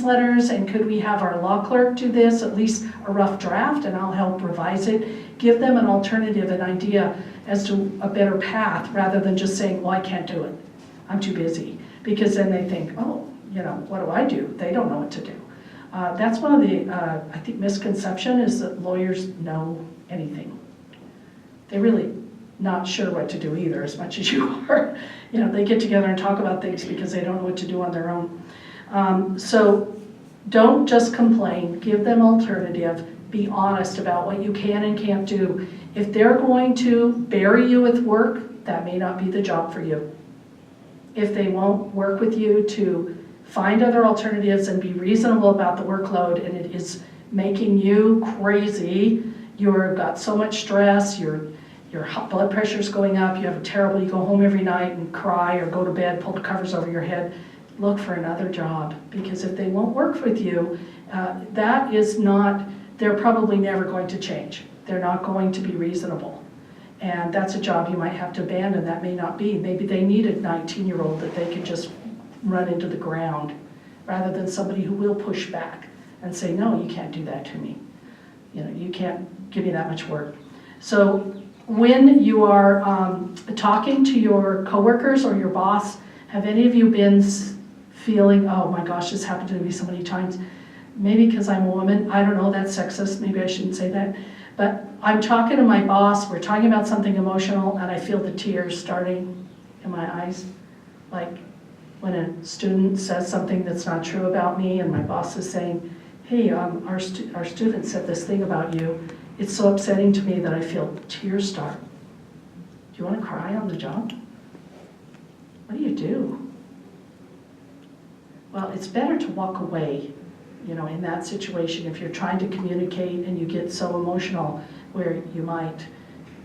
letters, and could we have our law clerk do this, at least a rough draft, and I'll help revise it. Give them an alternative, an idea as to a better path, rather than just saying, well, I can't do it, I'm too busy. Because then they think, oh, what do I do? They don't know what to do. That's one of the, I think, misconception is that lawyers know anything. They're really not sure what to do either, as much as you are. They get together and talk about things because they don't know what to do on their own. So don't just complain, give them alternative, be honest about what you can and can't do. If they're going to bury you with work, that may not be the job for you. If they won't work with you to find other alternatives and be reasonable about the workload, and it is making you crazy, you've got so much stress, your blood pressure's going up, you go home every night and cry or go to bed, pull the covers over your head, look for another job. Because if they won't work with you, they're probably never going to change. They're not going to be reasonable. And that's a job you might have to abandon. That may not be. Maybe they need a 19-year-old that they can just run into the ground, rather than somebody who will push back and say, no, you can't do that to me. You can't give me that much work. So when you are talking to your coworkers or your boss, have any of you been feeling, oh my gosh, this happened to me so many times, maybe because I'm a woman, I don't know, that's sexist, maybe I shouldn't say that, but I'm talking to my boss, we're talking about something emotional, and I feel the tears starting in my eyes, like when a student says something that's not true about me, and my boss is saying, hey, our student said this thing about you. It's so upsetting to me that I feel tears start. Do you want to cry on the job? What do? Well, it's better to walk away, in that situation. If you're trying to communicate and you get so emotional where you might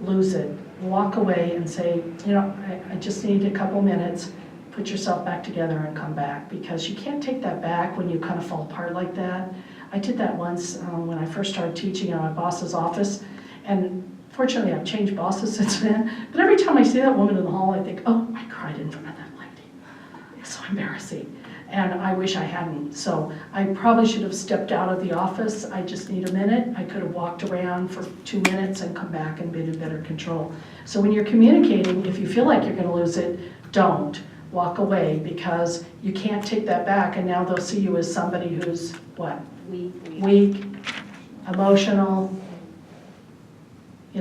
lose it, walk away and say, I just need a couple minutes, put yourself back together and come back, because you can't take that back when you kind of fall apart like that. I did that once when I first started teaching in my boss's office, and fortunately I've changed bosses since then, but every time I see that woman in the hall, I think, oh, I cried in front of that lady. It's so embarrassing, and I wish I hadn't. So I probably should have stepped out of the office. I just need a minute. I could have walked around for 2 minutes and come back and been in better control. So when you're communicating, if you feel like you're going to lose it, don't. Walk away, because you can't take that back, and now they'll see you as somebody who's, what? Weak, emotional, you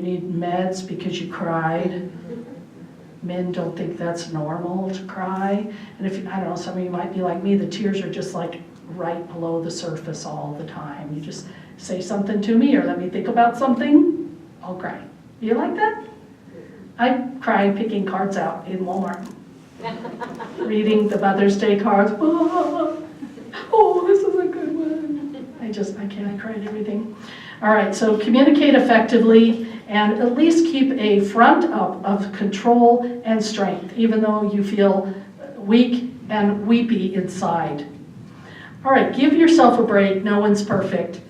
need meds because you cried. Men don't think that's normal to cry. And if, I don't know, some of you might be like me, the tears are just like right below the surface all the time. You just say something to me or let me think about something, I'll cry. You like that? I cry picking cards out in Walmart. Reading the Mother's Day cards. Oh, this is a good one. I cry at everything. All right, so communicate effectively and at least keep a front up of control and strength, even though you feel weak and weepy inside. All right, give yourself a break. No one's perfect.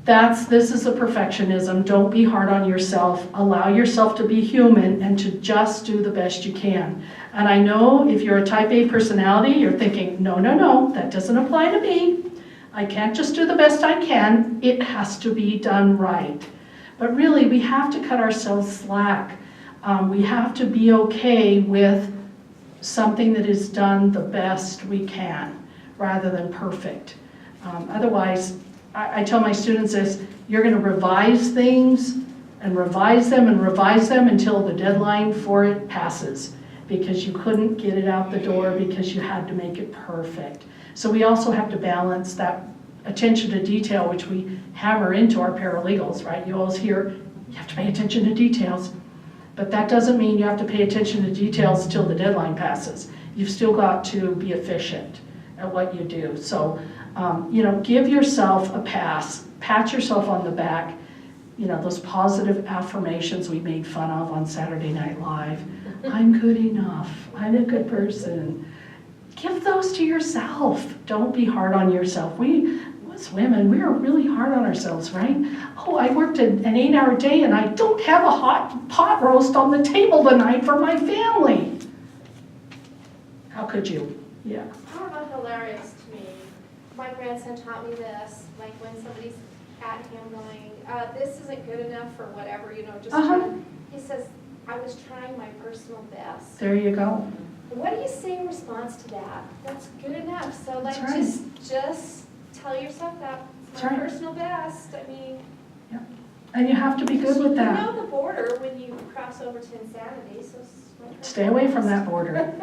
This is a perfectionism. Don't be hard on yourself. Allow yourself to be human and to just do the best you can. And I know if you're a type A personality, you're thinking, no, that doesn't apply to me. I can't just do the best I can. It has to be done right. But really, we have to cut ourselves slack. We have to be okay with something that is done the best we can, rather than perfect. Otherwise, I tell my students this, you're going to revise things and revise them and revise them until the deadline for it passes, because you couldn't get it out the door because you had to make it perfect. So we also have to balance that attention to detail, which we hammer into our paralegals, right? You always hear, you have to pay attention to details. But that doesn't mean you have to pay attention to details until the deadline passes. You've still got to be efficient at what you do. So, give yourself a pass, pat yourself on the back, those positive affirmations we made fun of on Saturday Night Live. I'm good enough, I'm a good person. Give those to yourself. Don't be hard on yourself. We, as women, we are really hard on ourselves, right? Oh, I worked an 8-hour day and I don't have a hot pot roast on the table tonight for my family. How could you? Yeah. How about hilarious to me my grandson taught me this, like when somebody's at him going, this isn't good enough for whatever, you know, just trying. He says, I was trying my personal best. There you go. What do you say in response to that? That's good enough. So like, That's right. just tell yourself that. It's my personal best. I mean. Yeah. And you have to be good with that. You know the border when you cross over to insanity, so stay away from that border.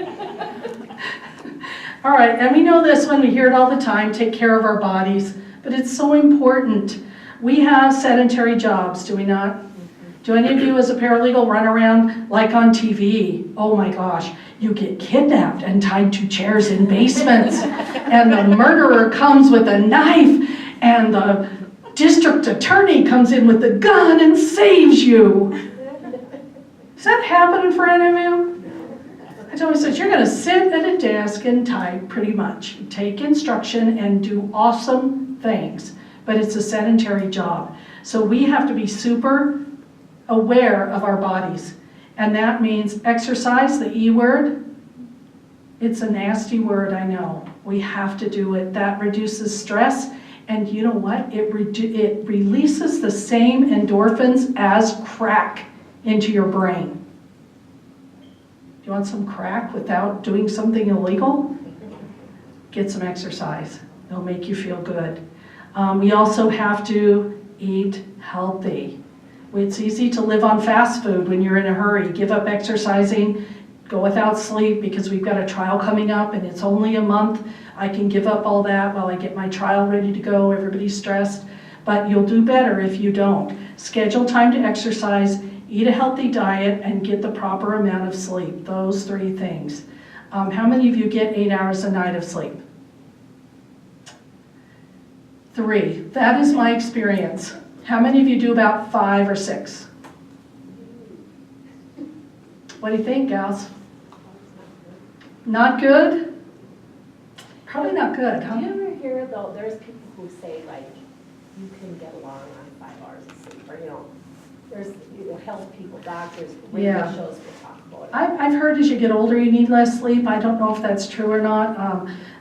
All right, and we know this when we hear it all the time, take care of our bodies, but it's so important. We have sedentary jobs, do we not? Do any of you as a paralegal run around like on TV? Oh my gosh, you get kidnapped and tied to chairs in basements, and the murderer comes with a knife, and the district attorney comes in with a gun and saves you. Is that happening for any of you? I told him, you're going to sit at a desk and type pretty much. Take instruction and do awesome things, but it's a sedentary job. So we have to be super aware of our bodies. And that means exercise, the E word. It's a nasty word, I know. We have to do it. That reduces stress. And you know what? It releases the same endorphins as crack into your brain. Do you want some crack without doing something illegal? Get some exercise. It'll make you feel good. We also have to eat healthy. It's easy to live on fast food when you're in a hurry. Give up exercising, go without sleep because we've got a trial coming up and it's only a month. I can give up all that while I get my trial ready to go. Everybody's stressed, but you'll do better if you don't. Schedule time to exercise, eat a healthy diet, and get the proper amount of sleep. Those 3 things. How many of you get 8 hours a night of sleep? 3. That is my experience. How many of you do about 5 or 6? What do you think, gals? Not good? Probably not good, huh? Do you ever hear, though, there's people who say, like, you can get along on 5 hours of sleep, or, you know, there's health people, doctors, radio shows will talk about it. I've heard as you get older you need less sleep. I don't know if that's true or not.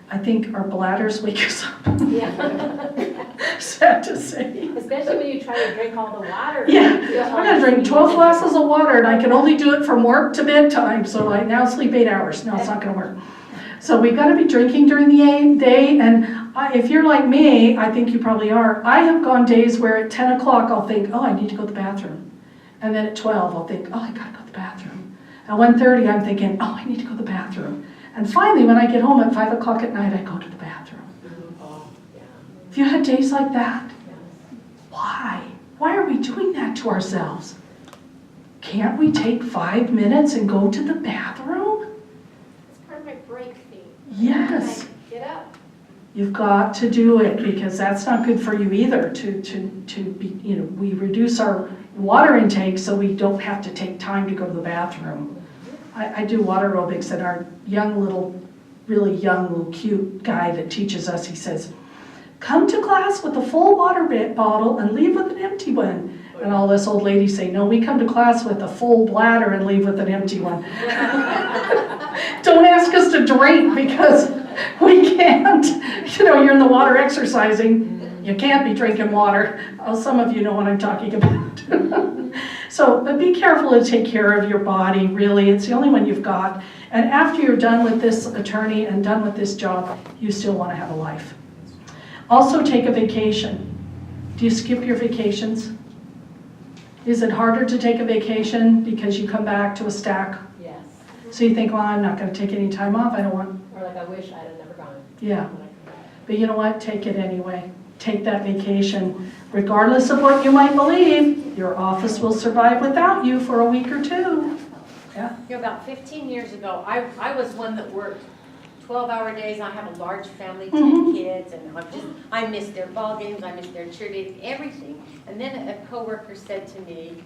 I think our bladders wake us up. Yeah. Sad to say. Especially when you try to drink all the water. Yeah, I gotta drink 12 glasses of water and I can only do it from work to bedtime, so I now sleep 8 hours. No, it's not gonna work. So we've got to be drinking during the day, and if you're like me, I think you probably are, I have gone days where at 10 o'clock I'll think, oh, I need to go to the bathroom. And then at 12 I'll think, oh, I gotta go to the bathroom. At 1:30 I'm thinking, oh, I need to go to the bathroom. And finally, when I get home at 5 o'clock at night, I go to the bathroom. Have you had days like that? Why? Why are we doing that to ourselves? Can't we take 5 minutes and go to the bathroom? It's part of my break thing. Yes. Get up. You've got to do it because that's not good for you either to be, you know, we reduce our water intake so we don't have to take time to go to the bathroom. I do water aerobics and our really young little cute guy that teaches us, he says, come to class with a full water bottle and leave with an empty one. And all this old ladies say, no, we come to class with a full bladder and leave with an empty one. Don't ask us to drink because we can't. You know, you're in the water exercising. You can't be drinking water. Oh, some of you know what I'm talking about. So, but be careful to take care of your body, really. It's the only one you've got. And after you're done with this attorney and done with this job, you still want to have a life. Also, take a vacation. Do you skip your vacations? Is it harder to take a vacation because you come back to a stack? Yes. So you think, well, I'm not going to take any time off. I don't want. Or like, I wish I'd have never gone. Yeah. But you know what? Take it anyway. Take that vacation. Regardless of what you might believe, your office will survive without you for a week or 2. Yeah. You know, about 15 years ago, I was one that worked 12-hour days. I have a large family, 10 kids, and I missed their ball games, I missed their cheerleading, everything. And then a coworker said to me,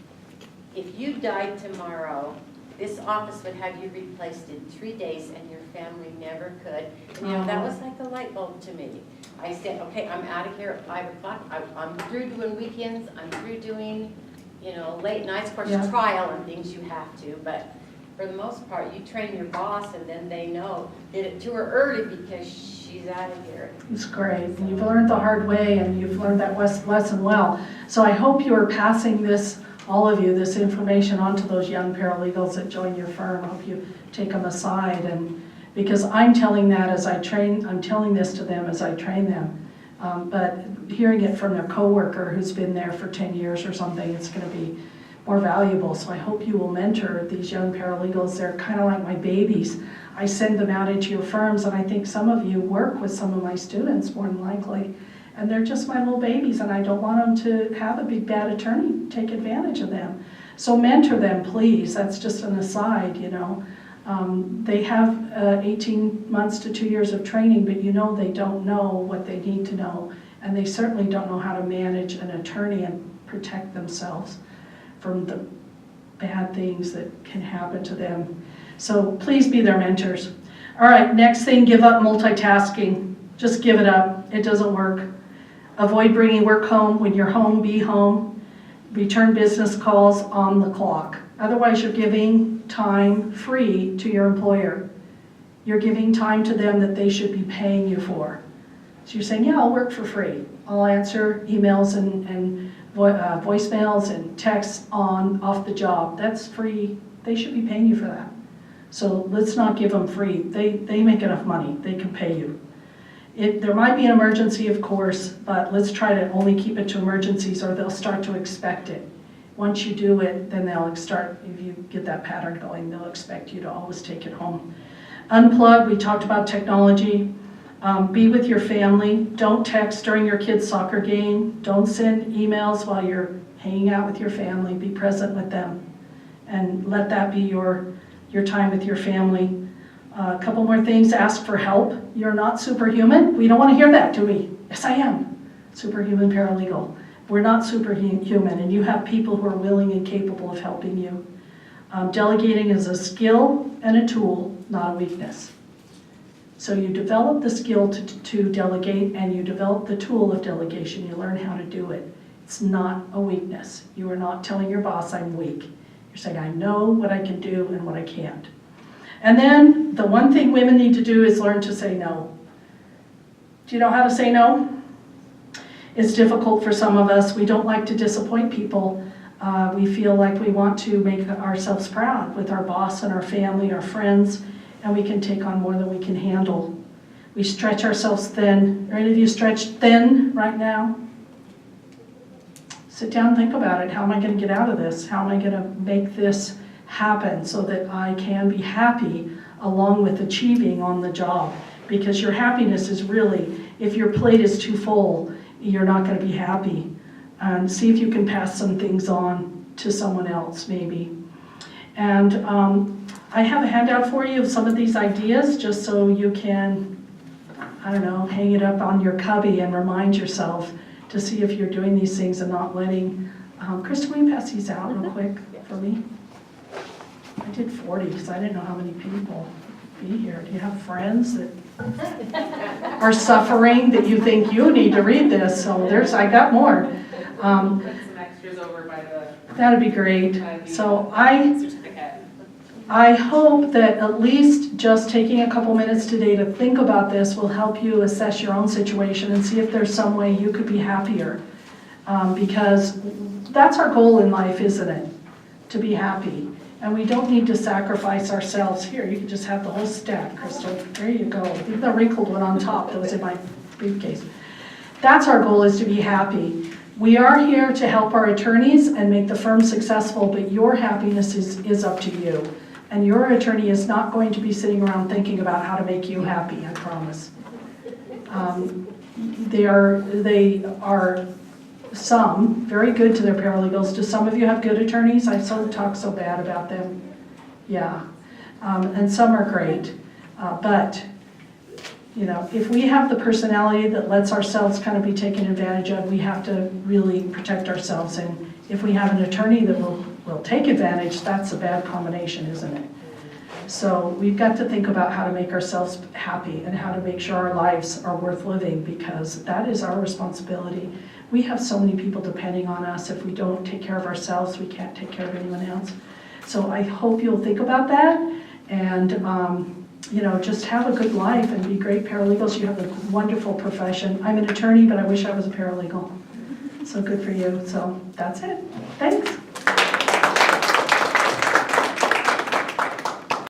if you died tomorrow, this office would have you replaced in 3 days and your family never could. And, you know, that was like a light bulb to me. I said, okay, I'm out of here at 5 o'clock. I'm through doing weekends. I'm through doing, you know, late nights. Of course, trial and things you have to, but for the most part, you train your boss and then they know, did it to her early because she she's out of here. It's great. And you've learned the hard way, and you've learned that lesson well. So I hope you are passing this, all of you, this information on to those young paralegals that join your firm. I hope you take them aside, and because I'm telling that as I train, I'm telling this to them as I train them. But hearing it from their coworker who's been there for 10 years or something, it's going to be more valuable. So I hope you will mentor these young paralegals. They're kind of like my babies. I send them out into your firms, and I think some of you work with some of my students more than likely, and they're just my little babies, and I don't want them to have a big bad attorney take advantage of them. So mentor them, please. That's just an aside, you know. They have 18 months to 2 years of training, but you know they don't know what they need to know, and they certainly don't know how to manage an attorney and protect themselves from the bad things that can happen to them. So please be their mentors. All right, next thing, give up multitasking. Just give it up. It doesn't work. Avoid bringing work home. When you're home, be home. Return business calls on the clock. Otherwise, you're giving time free to your employer. You're giving time to them that they should be paying you for. So you're saying, yeah, I'll work for free. I'll answer emails and voicemails and texts off the job. That's free. They should be paying you for that. So let's not give them free. They make enough money. They can pay you. There might be an emergency, of course, but let's try to only keep it to emergencies, or they'll start to expect it. Once you do it, then they'll start, if you get that pattern going, they'll expect you to always take it home. Unplug, we talked about technology. Be with your family. Don't text during your kids' soccer game. Don't send emails while you're hanging out with your family. Be present with them, and let that be your time with your family. A couple more things, ask for help. You're not superhuman. We don't want to hear that, do we? Yes, I am. Superhuman paralegal. We're not superhuman, and you have people who are willing and capable of helping you. Delegating is a skill and a tool, not a weakness. So you develop the skill to delegate, and you develop the tool of delegation. You learn how to do it. It's not a weakness. You are not telling your boss, I'm weak. You're saying, I know what I can do and what I can't. And then the one thing women need to do is learn to say no. Do you know how to say no? It's difficult for some of us. We don't like to disappoint people. We feel like we want to make ourselves proud with our boss and our family, our friends, and we can take on more than we can handle. We stretch ourselves thin. Are any of you stretched thin right now? Sit down and think about it. How am I going to get out of this? How am I going to make this happen so that I can be happy along with achieving on the job? Because your happiness is really, if your plate is too full, you're not going to be happy. See if you can pass some things on to someone else, maybe. And I have a handout for you of some of these ideas, just so you can, I don't know, hang it up on your cubby and remind yourself to see if you're doing these things and not letting, Krista, will you pass these out real quick for me? I did 40 because I didn't know how many people would be here. Do you have friends that are suffering that you think you need to read this? So I got more. Put some extras over by the. That'd be great. So Certificate. I hope that at least just taking a couple minutes today to think about this will help you assess your own situation and see if there's some way you could be happier. Because that's our goal in life, isn't it? To be happy. And we don't need to sacrifice ourselves. Here, you can just have the whole stack, Crystal. There you go. Even the wrinkled one on top that was in my briefcase. That's our goal, is to be happy. We are here to help our attorneys and make the firm successful, but your happiness is up to you. And your attorney is not going to be sitting around thinking about how to make you happy, I promise. They are some very good to their paralegals. Do some of you have good attorneys? I talk so bad about them. Yeah. And some are great. But, you know, if we have the personality that lets ourselves kind of be taken advantage of, we have to really protect ourselves. And if we have an attorney that will take advantage, that's a bad combination, isn't it? So we've got to think about how to make ourselves happy and how to make sure our lives are worth living, because that is our responsibility. We have so many people depending on us. If we don't take care of ourselves, we can't take care of anyone else. So I hope you'll think about that, and you know, just have a good life and be great paralegals. You have a wonderful profession. I'm an attorney, but I wish I was a paralegal. So good for you. So that's it. Thanks.